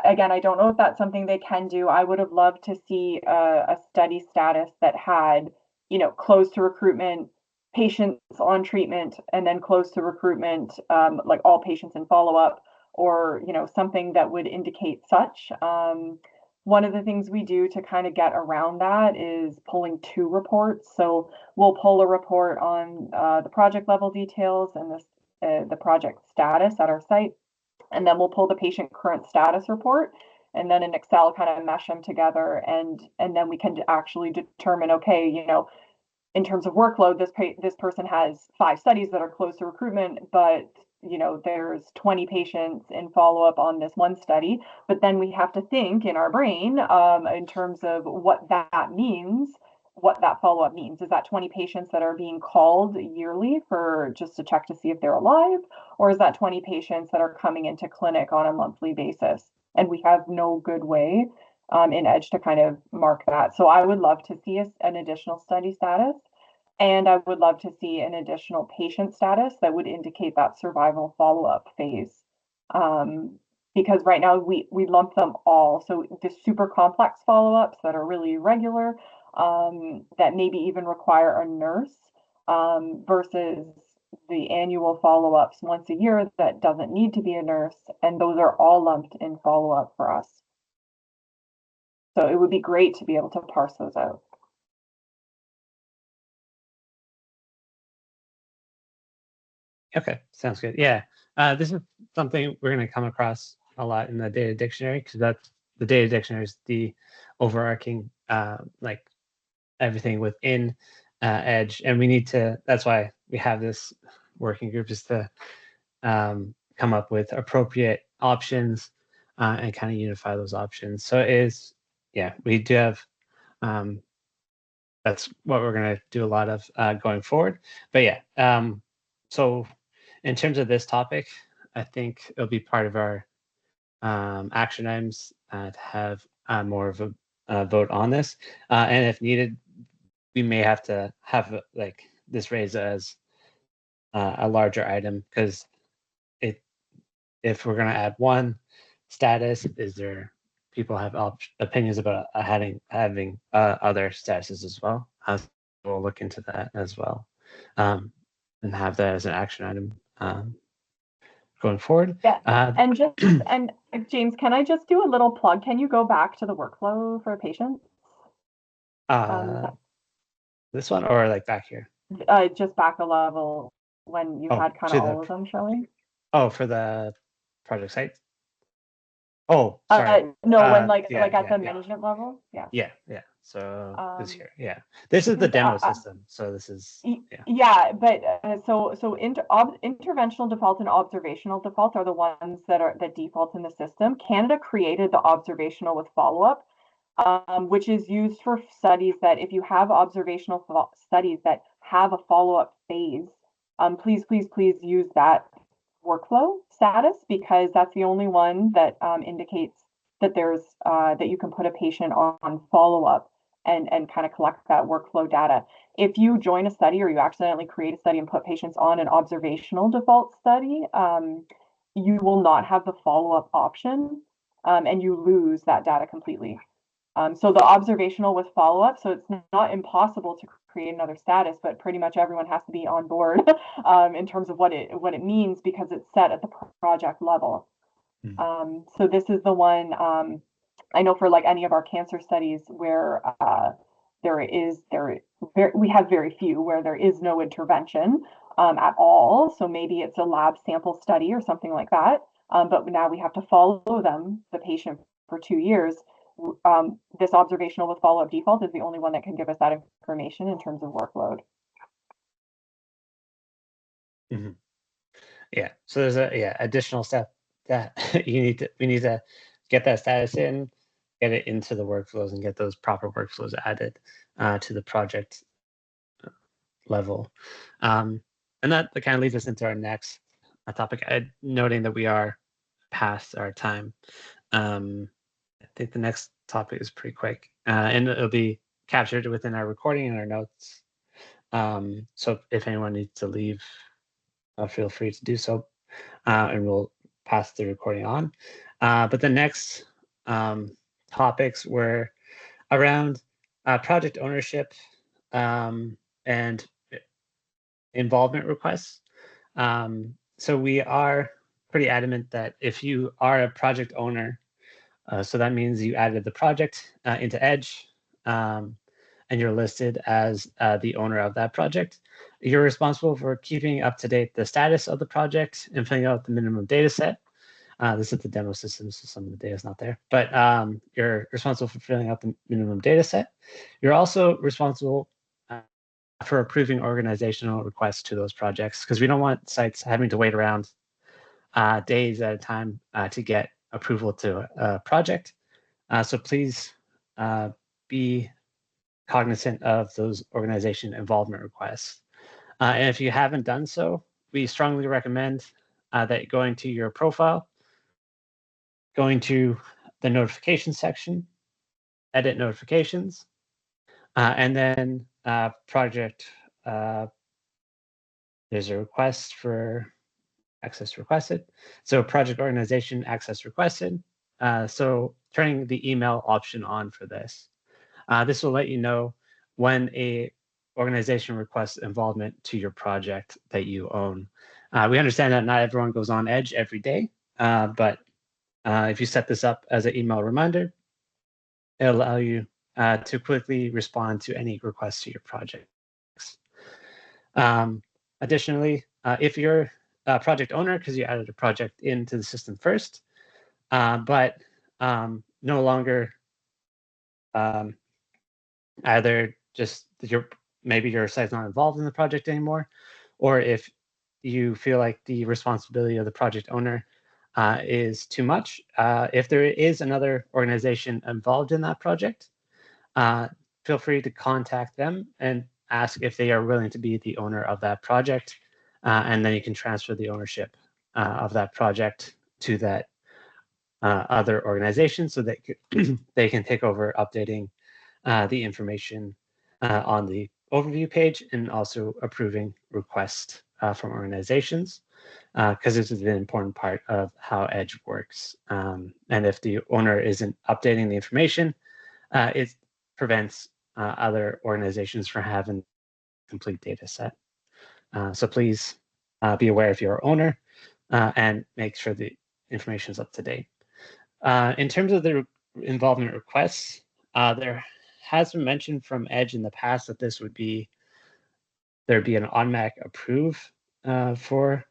Again, I don't know if that's something they can do. I would have loved to see a study status that had, close to recruitment, patients on treatment, and then close to recruitment, like all patients in follow-up, or, something that would indicate such. One of the things we do to kind of get around that is pulling 2 reports. So we'll pull a report on the project level details and the project status at our site, and then we'll pull the patient current status report, and then in Excel kind of mesh them together, and then we can actually determine, okay, in terms of workload, this person has 5 studies that are close to recruitment, but there's 20 patients in follow-up on this one study. But then we have to think in our brain in terms of what that means, what that follow-up means. Is that 20 patients that are being called yearly for just to check to see if they're alive, or is that 20 patients that are coming into clinic on a monthly basis? And we have no good way in EDGE to kind of mark that. So I would love to see an additional study status, and I would love to see an additional patient status that would indicate that survival follow-up phase. Because right now we lump them all. So the super complex follow-ups that are really regular, that maybe even require a nurse, versus the annual follow-ups once a year that doesn't need to be a nurse, and those are all lumped in follow-up for us. So it would be great to be able to parse those out. Okay, sounds good. Yeah, this is something we're going to come across a lot in the data dictionary, because that's the data dictionary is the overarching like everything within EDGE, and we need to. That's why we have this working group, is to come up with appropriate options and kind of unify those options. So we do have. That's what we're going to do a lot of going forward. But yeah, so in terms of this topic, I think it'll be part of our action items to have more of a vote on this. And if needed, we may have to have like this raised as a larger item, because if we're going to add one status, is there people have opinions about having other statuses as well? We'll look into that as well, and have that as an action item going forward. Yeah, and James, can I just do a little plug? Can you go back to the workflow for a patient? This one, or like back here? Just back a level when you had kind of all of them showing. Oh, for the project site. Oh, sorry. No, when like at the management level. Yeah. Yeah. So this here. Yeah. This is the demo system. So this is yeah. But interventional default and observational default are the ones that default in the system. Canada created the observational with follow-up, which is used for studies that if you have observational studies that have a follow-up phase, please use that workflow status, because that's the only one that indicates that there's that you can put a patient on follow-up and kind of collect that workflow data. If you join a study or you accidentally create a study and put patients on an observational default study, you will not have the follow-up option, and you lose that data completely. So the observational with follow-up, so it's not impossible to create another status, but pretty much everyone has to be on board in terms of what it means, because it's set at the project level. So this is the one I know for like any of our cancer studies where we have very few where there is no intervention at all. So maybe it's a lab sample study or something like that. But now we have to follow the patient for 2 years. This observational with follow-up default is the only one that can give us that information in terms of workload. Mm-hmm. Yeah. So there's a additional step that we need to get that status in, get it into the workflows, and get those proper workflows added to the project level. And that kind of leads us into our next topic, noting that we are past our time. I think the next topic is pretty quick, and it'll be captured within our recording and our notes. So if anyone needs to leave, feel free to do so, and we'll pass the recording on. But the next topics were around project ownership and involvement requests. So we are pretty adamant that if you are a project owner, so that means you added the project into EDGE, and you're listed as the owner of that project. You're responsible for keeping up to date the status of the project and filling out the minimum data set. This is the demo system, so some of the data is not there, but you're responsible for filling out the minimum data set. You're also responsible for approving organizational requests to those projects, because we don't want sites having to wait around days at a time to get approval to a project. So please be cognizant of those organization involvement requests. And if you haven't done so, we strongly recommend that going to your profile, going to the notification section, edit notifications, and then project, there's a request for access requested. So project organization access requested. So turning the email option on for this. This will let you know when a organization requests involvement to your project that you own. We understand that not everyone goes on Edge every day, but if you set this up as an email reminder, it'll allow you to quickly respond to any requests to your projects. Additionally, if you're a project owner, because you added a project into the system first, but no longer either just maybe your site's not involved in the project anymore, or if you feel like the responsibility of the project owner is too much, if there is another organization involved in that project, feel free to contact them and ask if they are willing to be the owner of that project, and then you can transfer the ownership of that project to that other organization so that they can take over updating the information on the overview page and also approving requests from organizations, because this is an important part of how Edge works. And if the owner isn't updating the information, it prevents other organizations from having a complete data set. So please be aware if you're an owner and make sure the information is up to date. In terms of the involvement requests, there has been mentioned from Edge in the past that there'd be an automatic approve for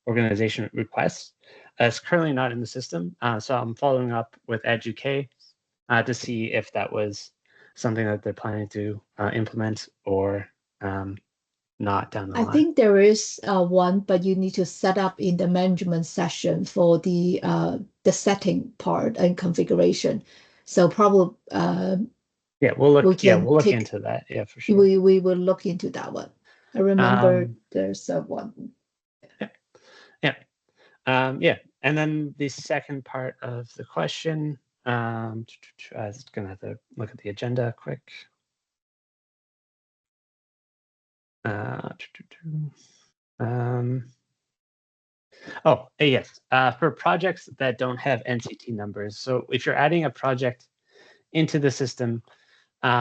organization requests. It's currently not in the system, so I'm following up with Edge UK to see if that was something that they're planning to implement or not down the line. I think there is one, but you need to set up in the management session for the setting part and configuration. So probably yeah, we'll look into that. Yeah, for sure. We will look into that one. I remember there's one. Yeah. Yeah. And then the second part of the question, I was gonna have to look at the agenda quick. Yes, for projects that don't have NCT numbers. So if you're adding a project into the system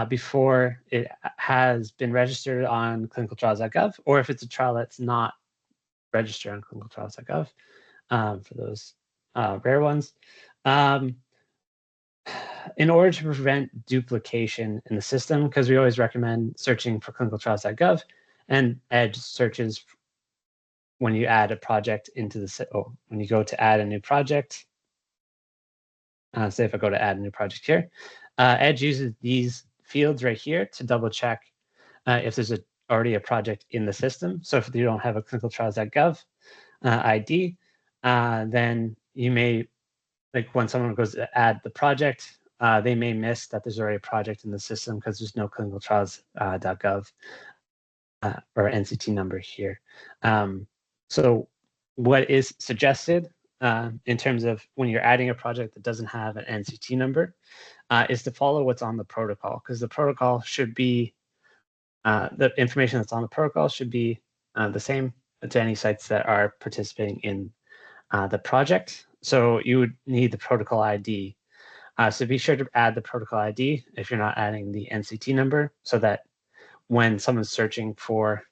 before it has been registered on clinicaltrials.gov, or if it's a trial that's not registered on clinicaltrials.gov, for those rare ones, in order to prevent duplication in the system, because we always recommend searching for clinicaltrials.gov, and Edge searches when you add a project into the when you go to add a new project. Say if I go to add a new project here, Edge uses these fields right here to double check if there's already a project in the system. So if you don't have a clinicaltrials.gov ID, then you may, like when someone goes to add the project, they may miss that there's already a project in the system because there's no clinicaltrials.gov or NCT number here. So what is suggested in terms of when you're adding a project that doesn't have an NCT number is to follow what's on the protocol, because the protocol should be, the information that's on the protocol should be the same to any sites that are participating in the project. So you would need the protocol ID. So be sure to add the protocol ID if you're not adding the NCT number, so that when someone's searching for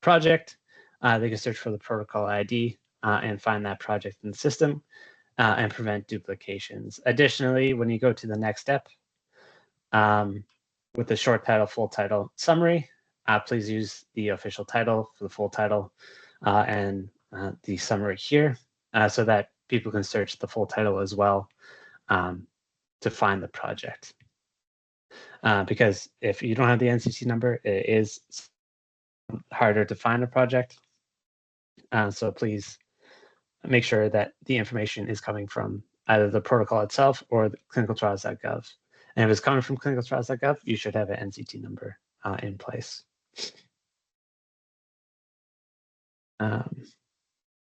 project, they can search for the protocol ID and find that project in the system and prevent duplications. Additionally, when you go to the next step, with the short title, full title, summary, please use the official title for the full title and the summary here, so that people can search the full title as well to find the project. Because if you don't have the NCT number, it is harder to find a project. So please make sure that the information is coming from either the protocol itself or the clinicaltrials.gov. And if it's coming from clinicaltrials.gov, you should have an NCT number in place.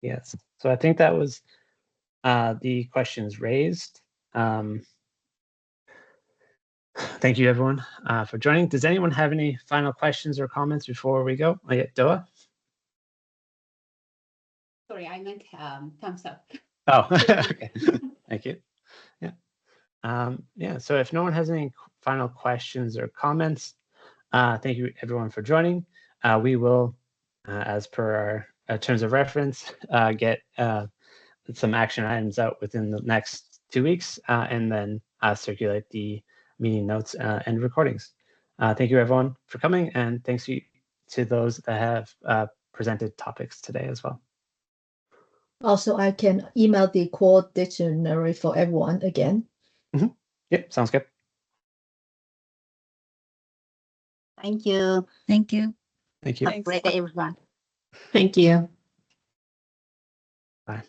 Yes, so I think that was the questions raised. Thank you, everyone, for joining. Does anyone have any final questions or comments before we go? Oh, yeah, Doa? Sorry, I meant thumbs up. Oh, okay. Thank you. Yeah, so if no one has any final questions or comments, thank you, everyone, for joining. We will, as per our terms of reference, get some action items out within the next 2 weeks, and then circulate the meeting notes and recordings. Thank you, everyone, for coming, and thanks to those that have presented topics today as well. Also, I can email the core dictionary for everyone again. Yep, sounds good. Thank you. Thank you. Thank you. Have a great day, everyone. Thank you. Bye.